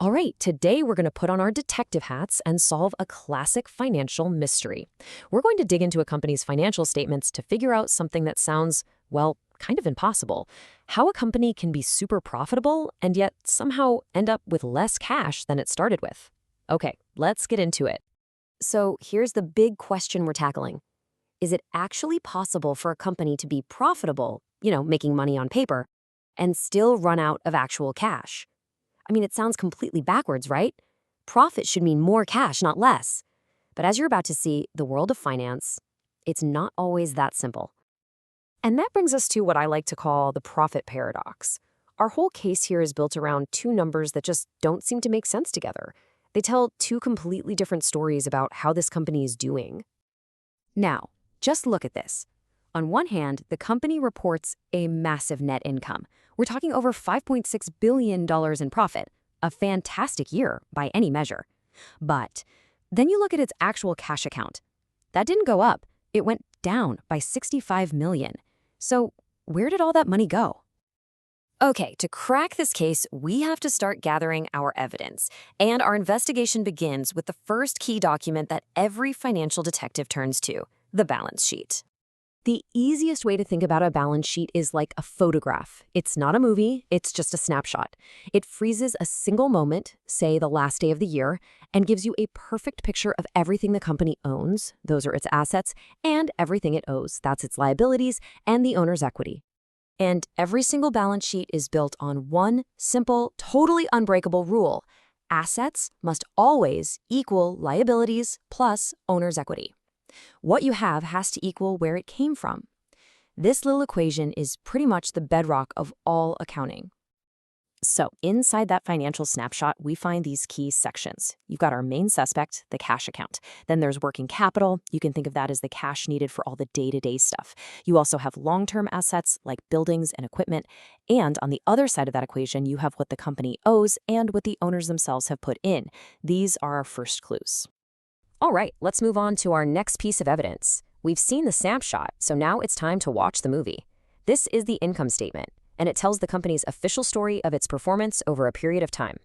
All right, today we're going to put on our detective hats and solve a classic financial mystery. We're going to dig into a company's financial statements to figure out something that sounds, well, kind of impossible. How a company can be super profitable and yet somehow end up with less cash than it started with. Okay, let's get into it. So here's the big question we're tackling. Is it actually possible for a company to be profitable, making money on paper, and still run out of actual cash? I mean, it sounds completely backwards, right? Profit should mean more cash, not less. But as you're about to see, the world of finance, it's not always that simple. And that brings us to what I like to call the profit paradox. Our whole case here is built around two numbers that just don't seem to make sense together. They tell two completely different stories about how this company is doing. Now, just look at this. On one hand, the company reports a massive net income. We're talking over $5.6 billion in profit, a fantastic year by any measure. But then you look at its actual cash account. That didn't go up. It went down by $65 million. So where did all that money go? Okay, to crack this case, we have to start gathering our evidence. And our investigation begins with the first key document that every financial detective turns to, the balance sheet. The easiest way to think about a balance sheet is like a photograph. It's not a movie, it's just a snapshot. It freezes a single moment, say the last day of the year, and gives you a perfect picture of everything the company owns, those are its assets, and everything it owes, that's its liabilities, and the owner's equity. And every single balance sheet is built on one simple, totally unbreakable rule. Assets must always equal liabilities plus owner's equity. What you have has to equal where it came from. This little equation is pretty much the bedrock of all accounting. So inside that financial snapshot, we find these key sections. You've got our main suspect, the cash account. Then there's working capital. You can think of that as the cash needed for all the day-to-day stuff. You also have long-term assets like buildings and equipment. And on the other side of that equation, you have what the company owes and what the owners themselves have put in. These are our first clues. All right, let's move on to our next piece of evidence. We've seen the snapshot, so now it's time to watch the movie. This is the income statement, and it tells the company's official story of its performance over a period of time.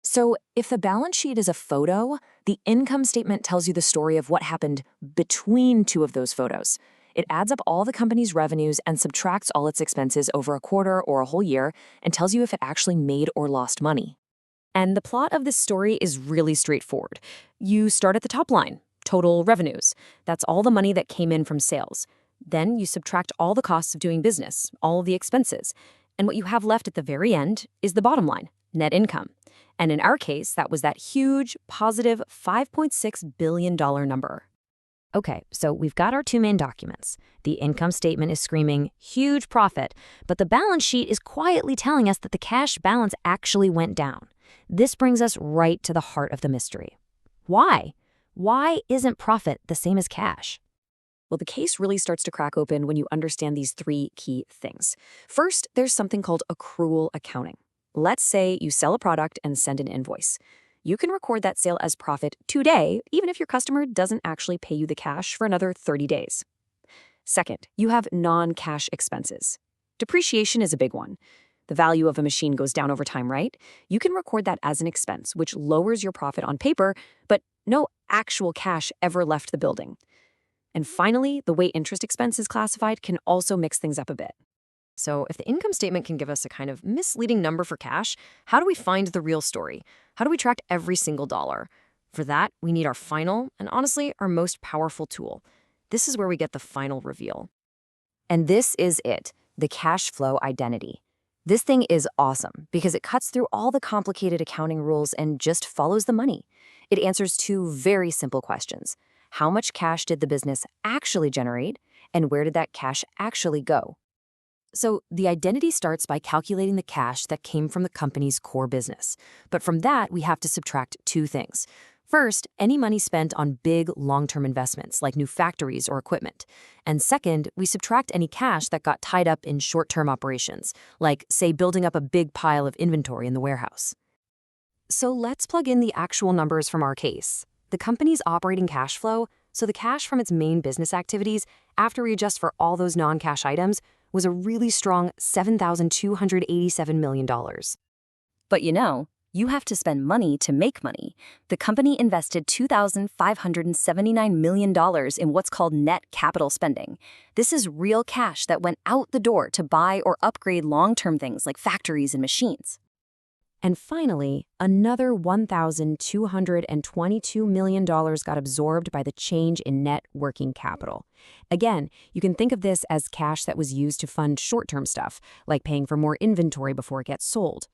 So if the balance sheet is a photo, the income statement tells you the story of what happened between two of those photos. It adds up all the company's revenues and subtracts all its expenses over a quarter or a whole year and tells you if it actually made or lost money. And the plot of this story is really straightforward. You start at the top line, total revenues. That's all the money that came in from sales. Then you subtract all the costs of doing business, all of the expenses. And what you have left at the very end is the bottom line, net income. And in our case, that was that huge, positive $5.6 billion number. Okay, so we've got our two main documents. The income statement is screaming huge profit, but the balance sheet is quietly telling us that the cash balance actually went down. This brings us right to the heart of the mystery. Why? Why isn't profit the same as cash? Well, the case really starts to crack open when you understand these three key things. First, there's something called accrual accounting. Let's say you sell a product and send an invoice. You can record that sale as profit today, even if your customer doesn't actually pay you the cash for another 30 days. Second, you have non-cash expenses. Depreciation is a big one. The value of a machine goes down over time, right? You can record that as an expense, which lowers your profit on paper, but no actual cash ever left the building. And finally, the way interest expense is classified can also mix things up a bit. So if the income statement can give us a kind of misleading number for cash, how do we find the real story? How do we track every single dollar? For that, we need our final, and honestly, our most powerful tool. This is where we get the final reveal. And this is it, the cash flow identity. This thing is awesome because it cuts through all the complicated accounting rules and just follows the money. It answers two very simple questions. How much cash did the business actually generate, and where did that cash actually go? So the identity starts by calculating the cash that came from the company's core business. But from that, we have to subtract two things. First, any money spent on big, long-term investments like new factories or equipment. And second, we subtract any cash that got tied up in short-term operations, like, say, building up a big pile of inventory in the warehouse. So let's plug in the actual numbers from our case. The company's operating cash flow, so the cash from its main business activities, after we adjust for all those non-cash items, was a really strong $7,287 million. But You have to spend money to make money. The company invested $2,579 million in what's called net capital spending. This is real cash that went out the door to buy or upgrade long-term things like factories and machines. And finally, another $1,222 million got absorbed by the change in net working capital. Again, you can think of this as cash that was used to fund short-term stuff, like paying for more inventory before it gets sold.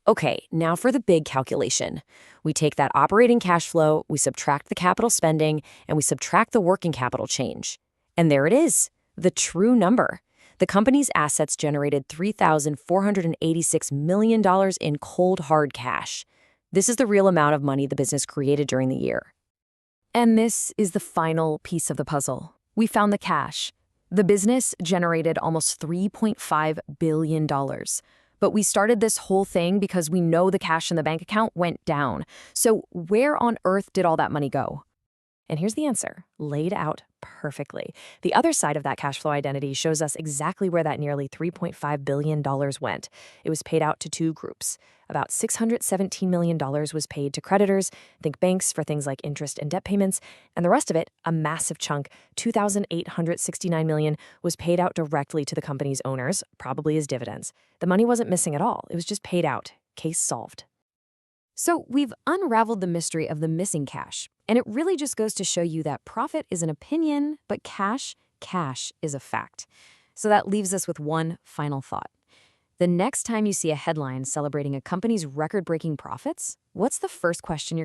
Okay, now for the big calculation. We take that operating cash flow, we subtract the capital spending, and we subtract the working capital change. And there it is, the true number. The company's assets generated $3,486 million in cold, hard cash. This is the real amount of money the business created during the year. And this is the final piece of the puzzle. We found the cash. The business generated almost $3.5 billion. But we started this whole thing because we know the cash in the bank account went down. So where on earth did all that money go? And here's the answer, laid out perfectly. The other side of that cash flow identity shows us exactly where that nearly $3.5 billion went. It was paid out to two groups. About $617 million was paid to creditors, think banks, for things like interest and debt payments, and the rest of it, a massive chunk, $2,869 million, was paid out directly to the company's owners, probably as dividends. The money wasn't missing at all. It was just paid out. Case solved. So we've unraveled the mystery of the missing cash, and it really just goes to show you that profit is an opinion, but cash is a fact. So that leaves us with one final thought. The next time you see a headline celebrating a company's record-breaking profits, what's the first question you're